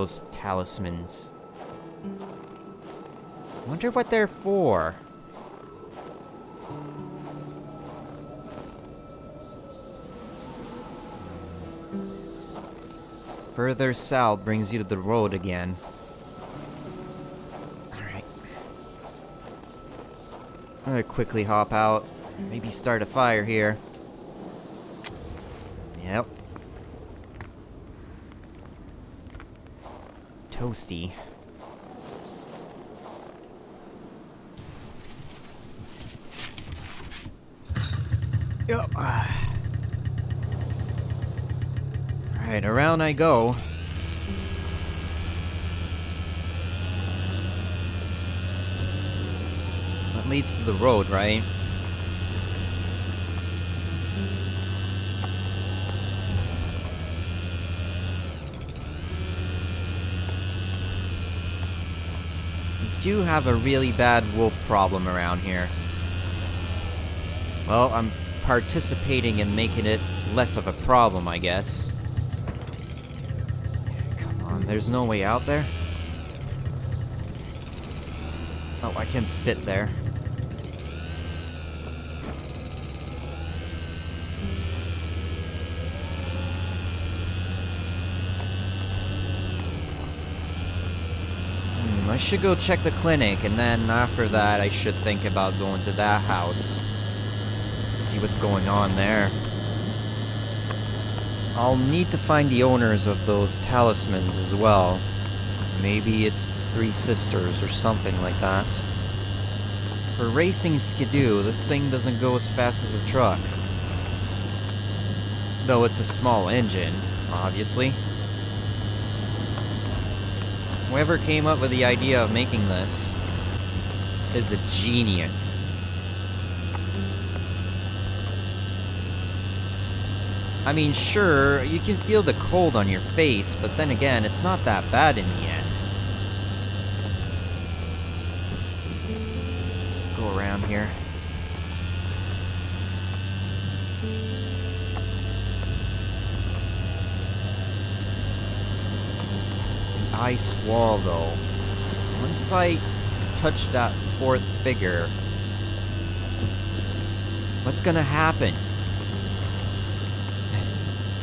those talismans. Wonder what they're for. Further south brings you to the road again. Alright. I'm gonna quickly hop out. Maybe start a fire here. Yep. Toasty. Yep. Alright, around I go. That leads to the road, right? We do have a really bad wolf problem around here. Well, I'm participating in making it less of a problem, I guess. Come on, there's no way out there? Oh, I can fit there. I should go check the clinic, and then after that I should think about going to that house. See what's going on there. I'll need to find the owners of those talismans as well. Maybe it's three sisters or something like that. For racing skidoo, this thing doesn't go as fast as a truck. Though it's a small engine, obviously. Whoever came up with the idea of making this is a genius. I mean, sure, you can feel the cold on your face, but then again, it's not that bad in the end. Let's go around here. The ice wall, though. Once I touch that fourth figure, what's gonna happen?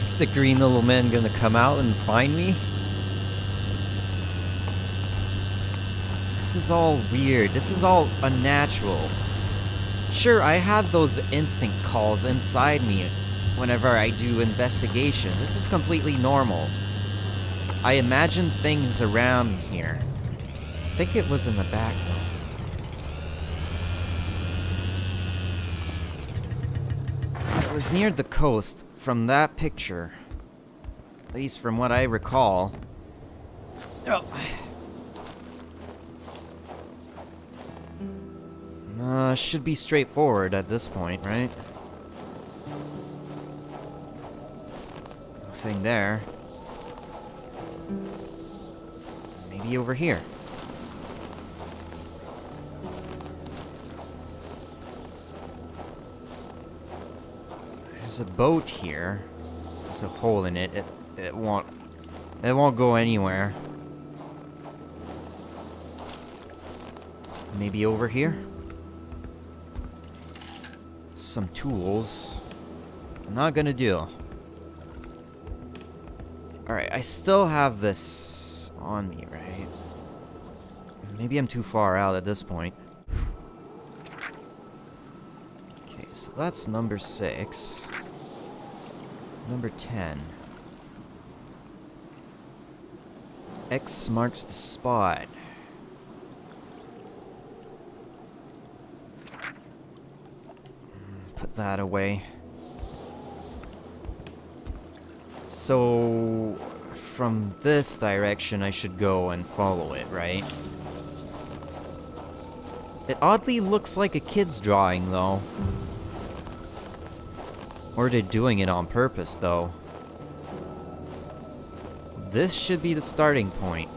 Is the green little man gonna come out and find me? This is all weird. This is all unnatural. Sure, I have those instinct calls inside me whenever I do investigation. This is completely normal. I imagine things around here. I think it was in the back, though. It was near the coast. From that picture, at least from what I recall. Should be straightforward at this point, right? Nothing there. Maybe over here. There's a boat here. There's a hole in it. It won't go anywhere. Maybe over here? Some tools. Not gonna do. Alright, I still have this on me, right? Maybe I'm too far out at this point. Okay, so that's number 6. Number 10. X marks the spot. Put that away. So, from this direction I should go and follow it, right? It oddly looks like a kid's drawing, though. Or they're doing it on purpose, though. This should be the starting point.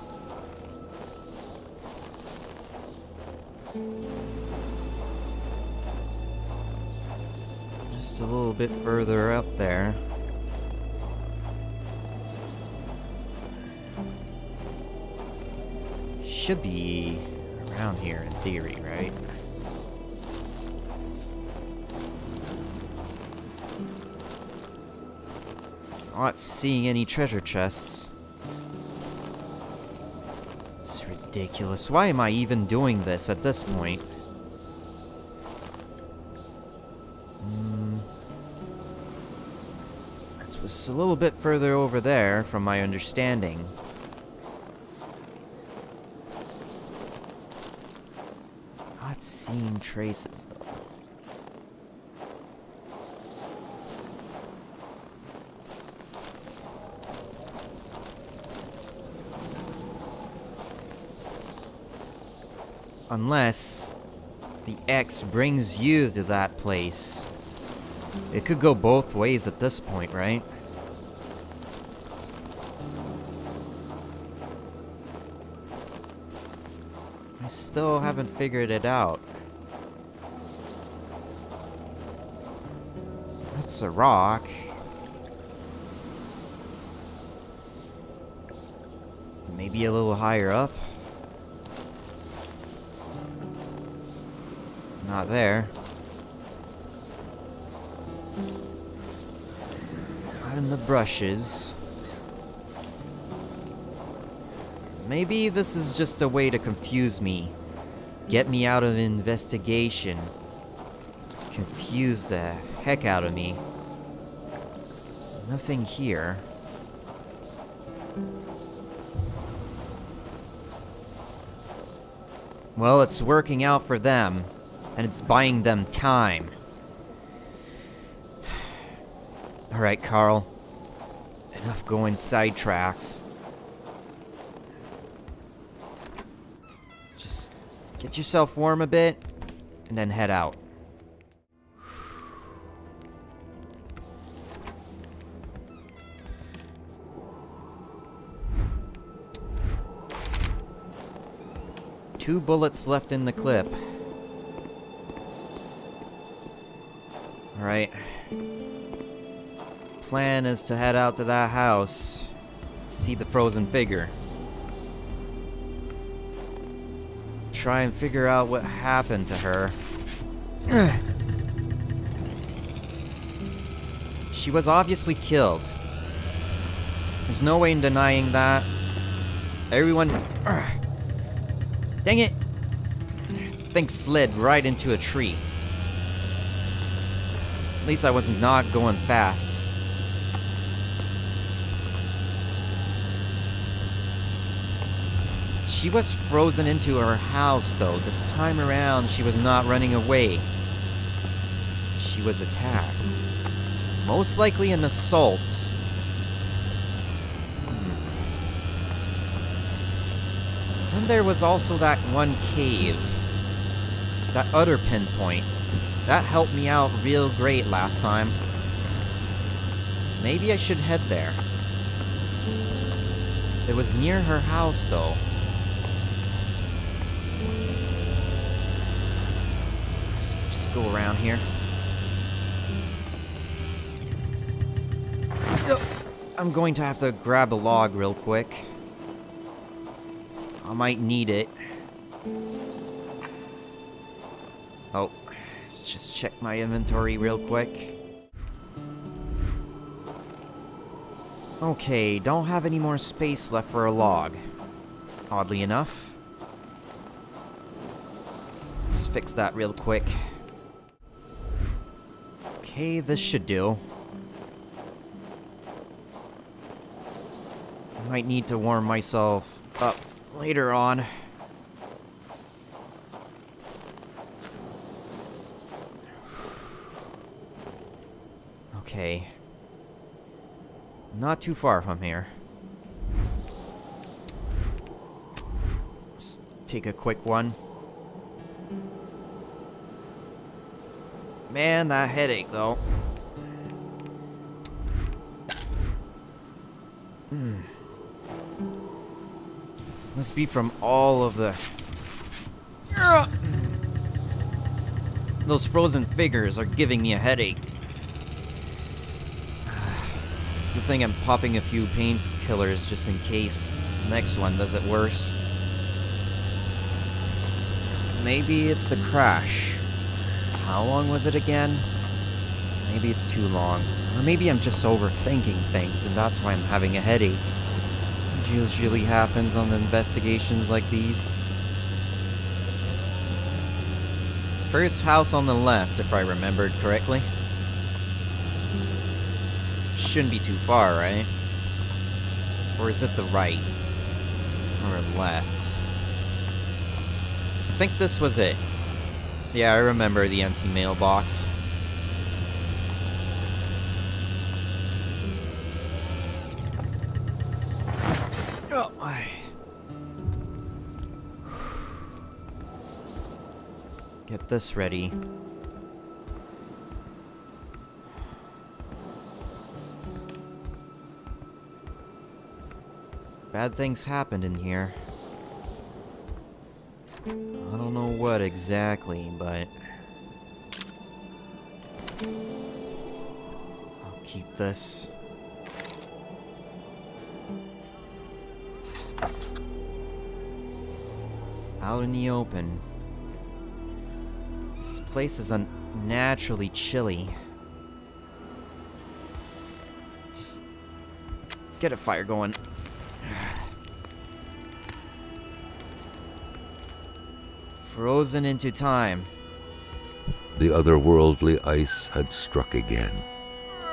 Just a little bit further up there. should be around here in theory, right? Not seeing any treasure chests. It's ridiculous. Why am I even doing this at this point? This was a little bit further over there, from my understanding. Not seeing traces, though. Unless the X brings you to that place. It could go both ways at this point, right? I still haven't figured it out. That's a rock. Maybe a little higher up. Not there. Not in the brushes. Maybe this is just a way to confuse me. Get me out of the investigation. Confuse the heck out of me. Nothing here. Well, it's working out for them. And it's buying them time. Alright, Carl. Enough going sidetracks. Just get yourself warm a bit, and then head out. Two bullets left in the clip. Alright. Plan is to head out to that house. See the frozen figure. Try and figure out what happened to her. She was obviously killed. There's no way in denying that. Everyone... Dang it! Thing slid right into a tree. At least I was not going fast. She was frozen into her house, though. This time around, she was not running away. She was attacked. Most likely an assault. And there was also that one cave. That other pinpoint. That helped me out real great last time. Maybe I should head there. It was near her house, though. Just go around here. I'm going to have to grab a log real quick. I might need it. Oh, let's just check my inventory real quick. Okay, don't have any more space left for a log. Oddly enough. Let's fix that real quick. Okay, this should do. I might need to warm myself up later on. Okay. Not too far from here. Let's take a quick one. Man, that headache, though. Must be from all of the... Those frozen figures are giving me a headache. Good thing I'm popping a few painkillers just in case the next one does it worse. Maybe it's the crash. How long was it again? Maybe it's too long. Or maybe I'm just overthinking things and that's why I'm having a headache. It usually happens on investigations like these. First house on the left, if I remembered correctly. Shouldn't be too far, right? Or is it the right? Or left? I think this was it. Yeah, I remember the empty mailbox. Oh, get this ready. Bad things happened in here. I don't know what exactly, but I'll keep this. Out in the open. This place is unnaturally chilly. Just get a fire going. Frozen into time. The otherworldly ice had struck again.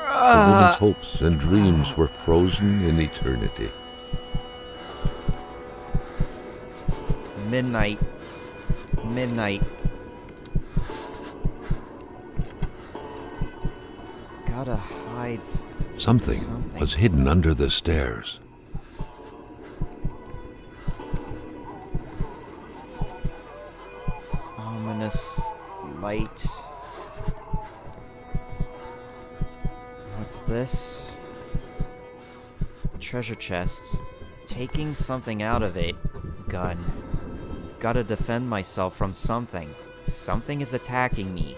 The woman's hopes and dreams were frozen in eternity. Midnight. Midnight. Gotta hide Something was hidden under the stairs. Ominous light. What's this? Treasure chests. Taking something out of it. Gun. Gotta defend myself from something. Something is attacking me.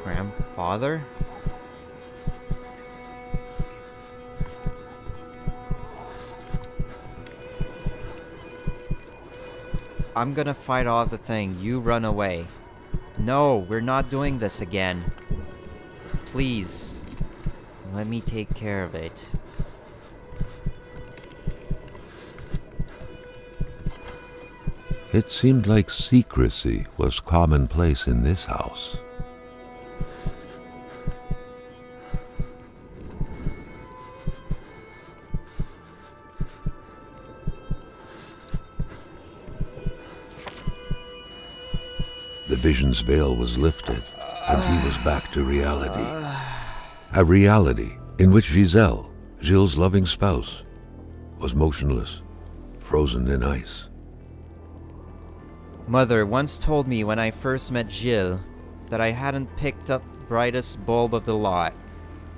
Grandfather? I'm gonna fight off the thing. You run away. No, we're not doing this again. Please. Let me take care of it. It seemed like secrecy was commonplace in this house. The vision's veil was lifted, and he was back to reality. A reality in which Giselle, Gilles' loving spouse, was motionless, frozen in ice. Mother once told me when I first met Gilles that I hadn't picked up the brightest bulb of the lot,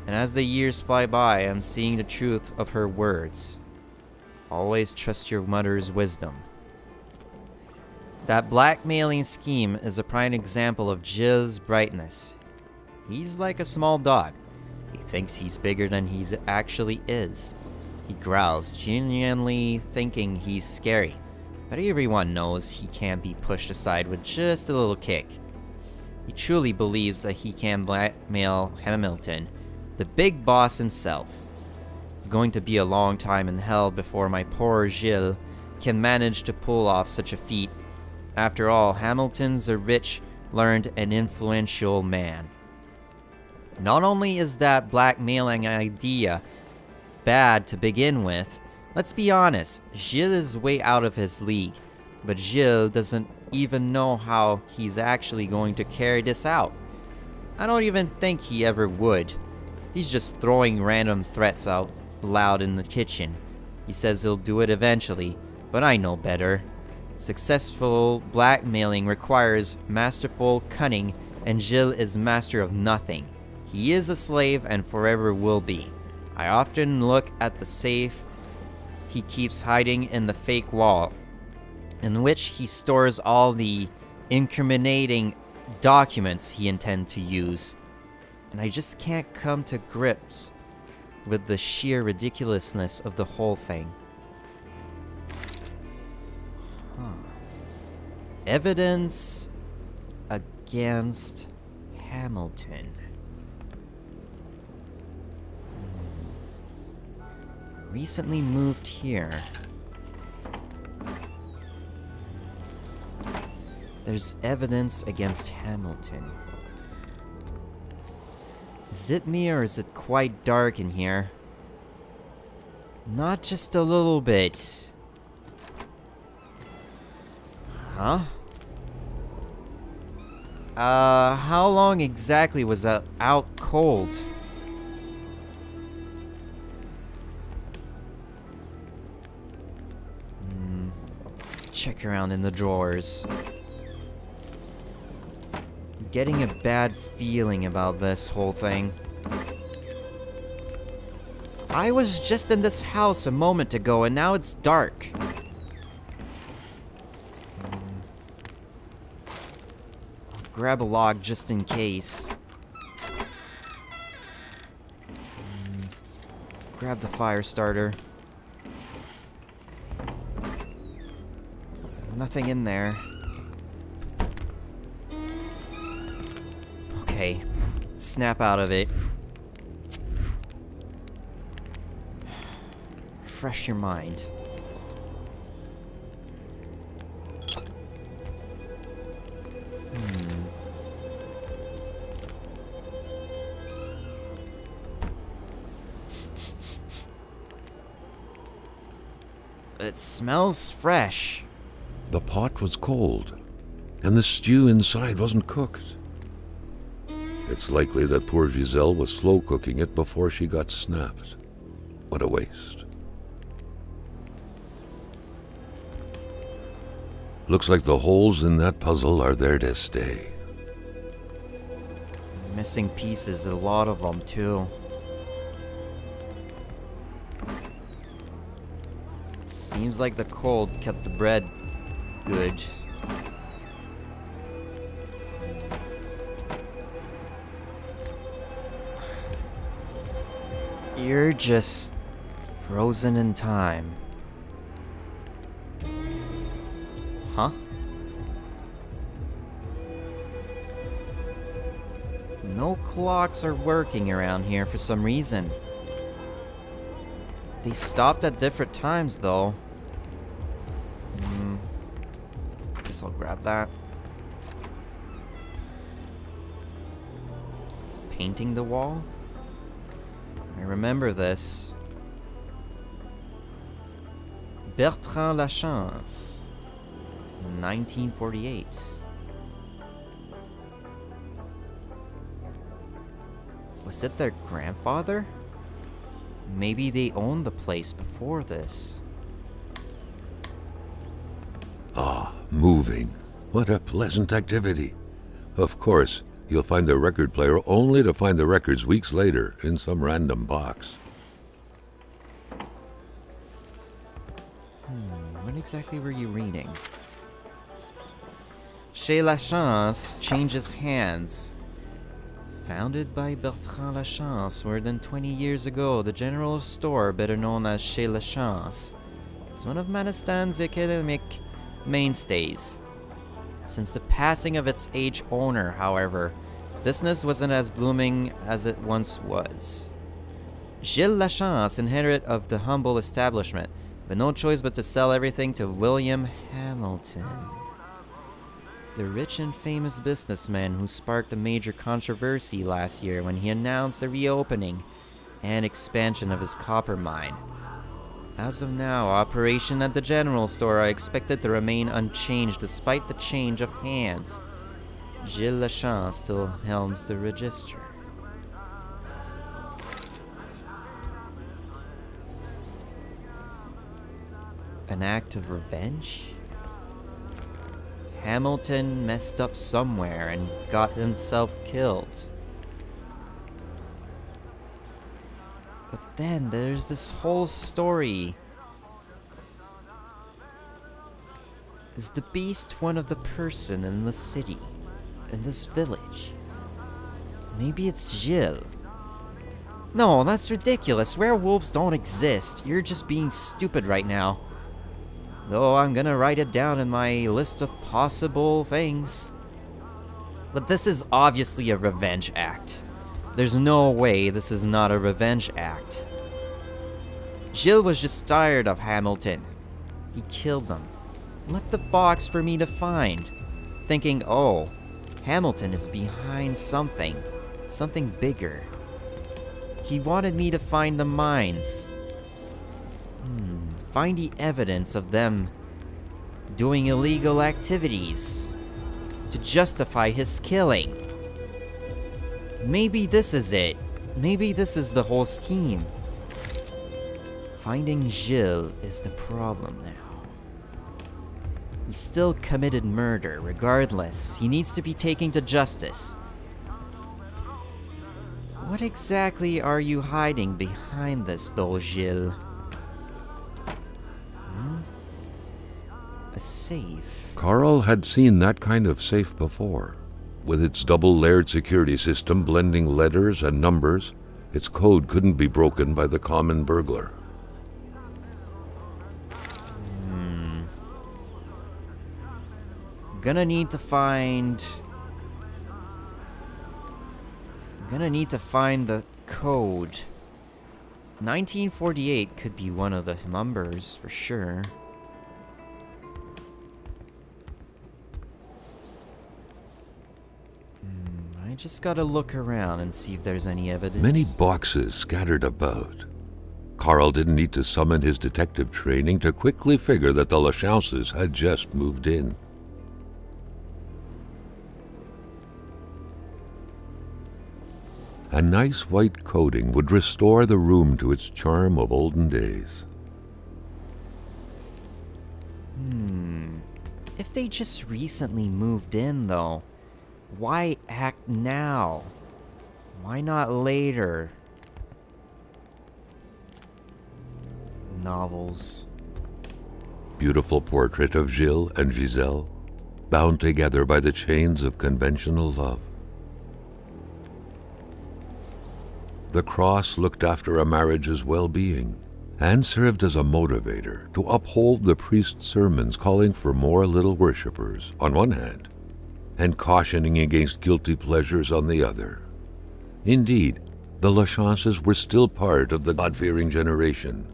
and as the years fly by, I'm seeing the truth of her words. Always trust your mother's wisdom. That blackmailing scheme is a prime example of Gilles' brightness. He's like a small dog. He thinks he's bigger than he actually is. He growls, genuinely thinking he's scary. But everyone knows he can't be pushed aside with just a little kick. He truly believes that he can blackmail Hamilton, the big boss himself. It's going to be a long time in hell before my poor Gilles can manage to pull off such a feat. After all, Hamilton's a rich, learned, and influential man. Not only is that blackmailing idea bad to begin with, let's be honest, Gilles is way out of his league. But Gilles doesn't even know how he's actually going to carry this out. I don't even think he ever would. He's just throwing random threats out loud in the kitchen. He says he'll do it eventually, but I know better. Successful blackmailing requires masterful cunning, and Gilles is master of nothing. He is a slave and forever will be. I often look at the safe he keeps hiding in the fake wall, in which he stores all the incriminating documents he intends to use. and I just can't come to grips with the sheer ridiculousness of the whole thing. Evidence against Hamilton. Recently moved here. There's evidence against Hamilton. Is it me or is it quite dark in here? Not just a little bit. Huh? How long exactly was that out cold? Check around in the drawers. Getting a bad feeling about this whole thing. I was just in this house a moment ago and now it's dark. Grab a log just in case. Grab the fire starter. Nothing in there. Okay, snap out of it. Refresh your mind. It smells fresh. The pot was cold, and the stew inside wasn't cooked. It's likely that poor Giselle was slow cooking it before she got snapped. What a waste. Looks like the holes in that puzzle are there to stay. Missing pieces, a lot of them too. Seems like the cold kept the bread good. You're just frozen in time. Huh? No clocks are working around here for some reason. They stopped at different times though. Guess I'll grab that. Painting the wall? I remember this. Bertrand Lachance, 1948. Was it their grandfather? Maybe they owned the place before this. Ah, moving. What a pleasant activity. Of course, you'll find the record player only to find the records weeks later in some random box. What exactly were you reading? Chez Lachance changes hands. Founded by Bertrand Lachance more than 20 years ago, the general store, better known as Chez Lachance, is one of Manistan's economic mainstays. Since the passing of its age owner, however, business wasn't as blooming as it once was. Gilles Lachance inherited of the humble establishment, but no choice but to sell everything to William Hamilton, the rich and famous businessman who sparked a major controversy last year when he announced the reopening and expansion of his copper mine. As of now, operation at the general store are expected to remain unchanged despite the change of hands. Gilles Lachance still helms the register. An act of revenge? Hamilton messed up somewhere and got himself killed. But then there's this whole story. Is the beast one of the person in the city, in this village? Maybe it's Gilles. No, that's ridiculous. Werewolves don't exist. You're just being stupid right now. Though I'm gonna write it down in my list of possible things. But this is obviously a revenge act. There's no way this is not a revenge act. Gilles was just tired of Hamilton. He killed them. Left the box for me to find. Thinking, oh, Hamilton is behind something. Something bigger. He wanted me to find the mines. Find the evidence of them doing illegal activities to justify his killing. Maybe this is it. Maybe this is the whole scheme. Finding Gilles is the problem now. He still committed murder, regardless. He needs to be taken to justice. What exactly are you hiding behind this, though, Gilles? A safe. Carl had seen that kind of safe before. With its double-layered security system blending letters and numbers, its code couldn't be broken by the common burglar. Gonna need to find the code. 1948 could be one of the numbers for sure. I just gotta look around and see if there's any evidence. Many boxes scattered about. Carl didn't need to summon his detective training to quickly figure that the Lachances had just moved in. A nice white coating would restore the room to its charm of olden days. If they just recently moved in, though, why act now? Why not later? Novels. Beautiful portrait of Gilles and Giselle, bound together by the chains of conventional love. The cross looked after a marriage's well-being and served as a motivator to uphold the priest's sermons calling for more little worshippers on one hand and cautioning against guilty pleasures on the other. Indeed, the Lachances were still part of the God-fearing generation.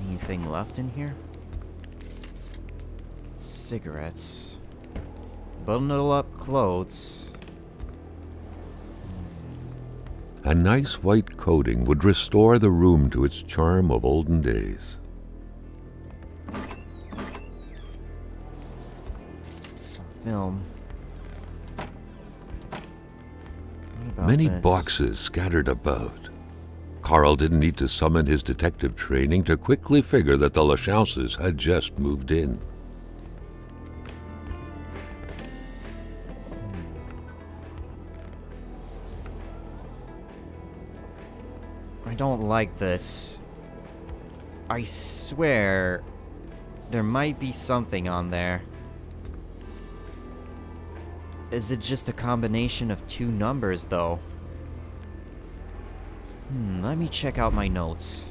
Anything left in here? Cigarettes. Bundle up clothes. A nice white coating would restore the room to its charm of olden days. Some film. What about Many this? boxes scattered about. Carl didn't need to summon his detective training to quickly figure that the Lachances had just moved in. I don't like this. I swear there might be something on there. Is it just a combination of two numbers, though? Let me check out my notes.